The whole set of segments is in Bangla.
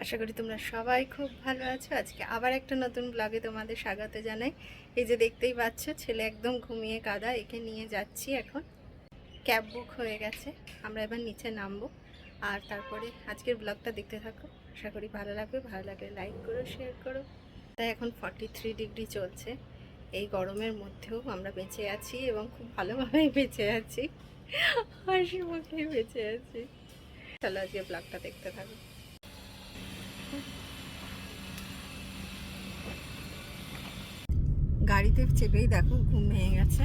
আশা করি তোমরা সবাই খুব ভালো আছো। আজকে আবার একটা নতুন ব্লগে তোমাদের স্বাগত জানাই। এই যে দেখতেই পাচ্ছ, ছেলে একদম ঘুমিয়ে কাদা, একে নিয়ে যাচ্ছি এখন। ক্যাব বুক হয়ে গেছে, আমরা এবার নিচে নামবো। আর তারপরে আজকের ব্লগটা দেখতে থাকো, আশা করি ভালো লাগবে। ভালো লাগলে লাইক করো, শেয়ার করো। তাই এখন 43 ডিগ্রি চলছে। এই গরমের মধ্যেও আমরা বেঁচে আছি এবং খুব ভালোভাবেই বেঁচে আছি, হাসি মুখে বেঁচে আছি। চলো আজকে ব্লগটা দেখতে থাকো। গাড়িতে চেপেই দেখো ঘুম ভেঙে গেছে,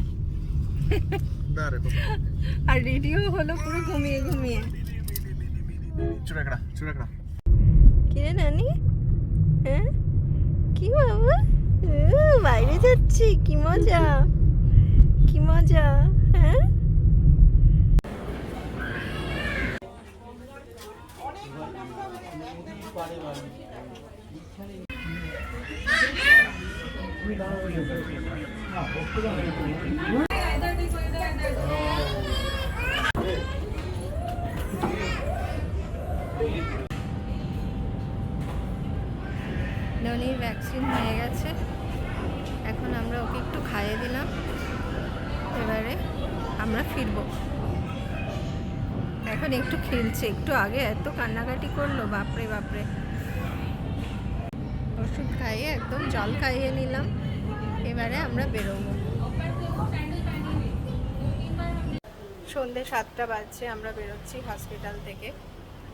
আর রেডিও হলো পুরো ঘুমিয়ে ঘুমিয়ে। কিরে নানি, হ্যাঁ কি বাবা, বাইরে যাচ্ছি, কি মজা কি মজা। হ্যাঁ ননির ভ্যাকসিন হয়ে গেছে, এখন আমরা ওকে একটু খাইয়ে দিলাম, এবারে আমরা ফিরবো। এখন একটু খেলছে, একটু আগে এত কান্নাকাটি করলো, বাপরে বাপরে। ওষুধ খাইয়ে একদম জল খাইয়ে নিলাম, এবারে আমরা বেরোবো। সন্ধ্যে 7টা বাজছে, আমরা বেরোচ্ছি হসপিটাল থেকে।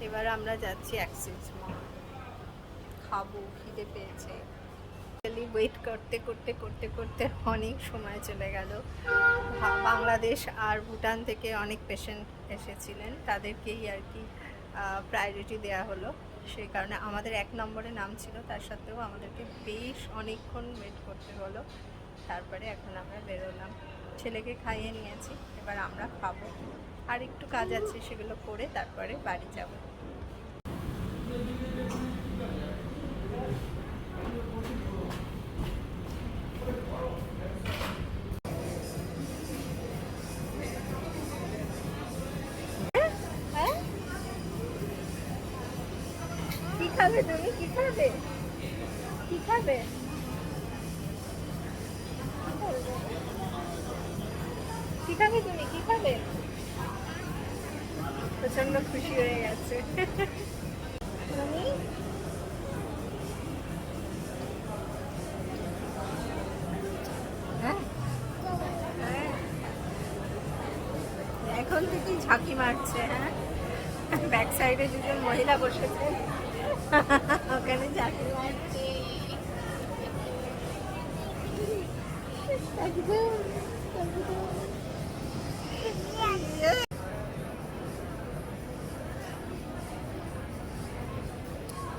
এবার আমরা যাচ্ছি অ্যাক্সিস মল, খাবো, খিদে পেয়েছে। ওয়েট করতে করতে করতে করতে অনেক সময় চলে গেল। বাংলাদেশ আর ভুটান থেকে অনেক পেশেন্ট এসেছিলেন, তাদেরকেই আর কি প্রায়োরিটি দেওয়া হলো। সেই কারণে আমাদের 1 নম্বরে নাম ছিল, তার সত্ত্বেও আমাদেরকে বেশ অনেকক্ষণ ওয়েট করতে হলো। তারপরে এখন আমরা বেরোলাম, ছেলেকে খাইয়ে নিয়েছি, এবার আমরা খাবো। আর একটু কাজ আছে, সেগুলো করে তারপরে বাড়ি যাব। কি খাবে তুমি, কি খাবে, কি খাবে? কি খাবে তুমি, কি খাবে? প্রচন্ড খুশি হয়ে গেছে। এখন থেকেই ঝাঁকি মারছে। হ্যাঁ, ব্যাক সাইডে দুজন মহিলা বসেছে, ওখানে ঝাঁকি মারছে।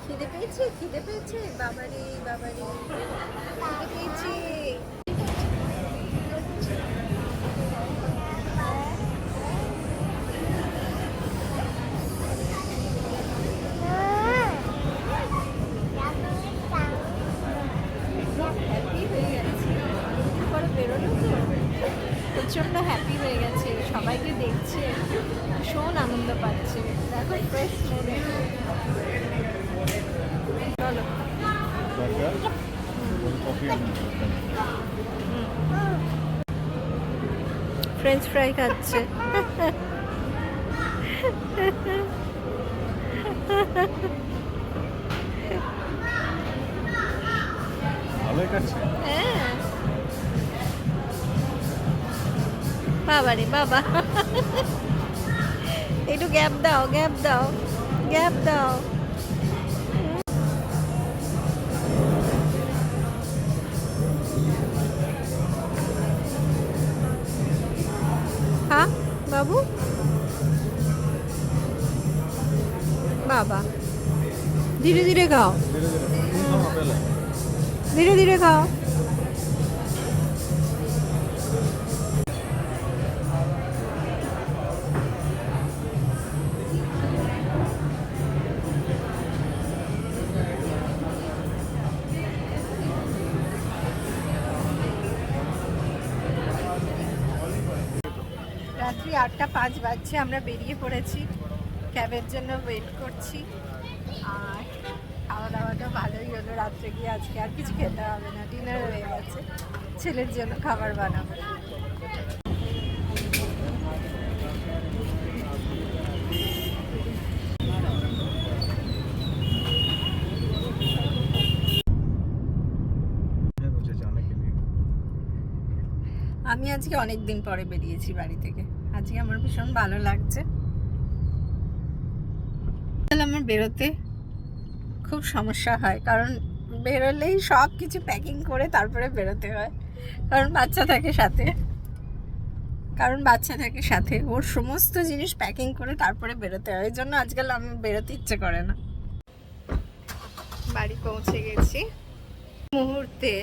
খিদে পেয়েছে, খিদে পেয়েছে, বাবারে বাবারে, খিদে পেয়েছে। প্রচণ্ড হ্যাপি হয়ে গেছে, সবাইকে দেখছে, ভীষণ আনন্দ পাচ্ছে। দেখো ফ্রেশ মুডে। চলো ফ্রেঞ্চ ফ্রাই খাচ্ছে। হ্যাঁ বাবারে বাবা, একটু গ্যাপ দাও, গ্যাপ দাও, গ্যাপ দাও। হ্যাঁ বাবু, বাবা ধীরে ধীরে খাও, ধীরে ধীরে খাও। রাত্রি 8টা 5 বাজছে, আমরা বেরিয়ে পড়েছি, ক্যাবের জন্য ওয়েট করছি। আর রাত্রে গিয়ে আজকে আর কিছু খেতে হবে না, ডিনার হয়ে গেছে, ছেলের জন্য খাবার বানাবো। আমি আজকে অনেক দিন পরে বেরিয়েছি বাড়ি থেকে, আজকে আমার ভীষণ ভালো লাগছে। আমার বেরোতে খুব সমস্যা হয়, কারণ বেরোলেই সব কিছু প্যাকিং করে তারপরে বেরোতে হয়, কারণ বাচ্চা থাকে সাথে ওর সমস্ত জিনিস প্যাকিং করে তারপরে বেরোতে হয়, এই জন্য আজকাল আমি বেরোতে ইচ্ছে করে না। বাড়ি পৌঁছে গেছি। মুহূর্তে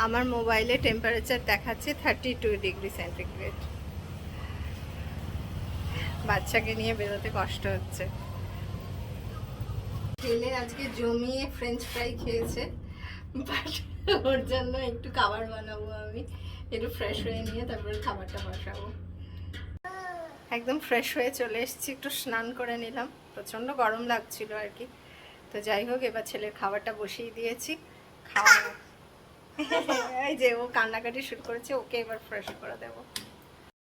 আমার মোবাইলে টেম্পারেচার দেখাচ্ছে 32°C। বাচ্চাকে নিয়ে বেরোতে কষ্ট হচ্ছে। ছেলে আজকে জমিয়ে ফ্রেঞ্চ ফ্রাই খেয়েছে, বাট ওর জন্য একটু খাবার বানাবো, আমি একটু ফ্রেশ হয়ে নিয়ে তারপরে খাবারটা বসাবো। একদম ফ্রেশ হয়ে চলে এসেছি, একটু স্নান করে নিলাম, প্রচণ্ড গরম লাগছিল আর কি। তো যাই হোক, এবার ছেলের খাবারটা বসিয়ে দিয়েছি, খাওয়া এই যে ও কান্নাকাটি শুরু করেছে, ওকে এবার ফ্রেশ করে দেবো।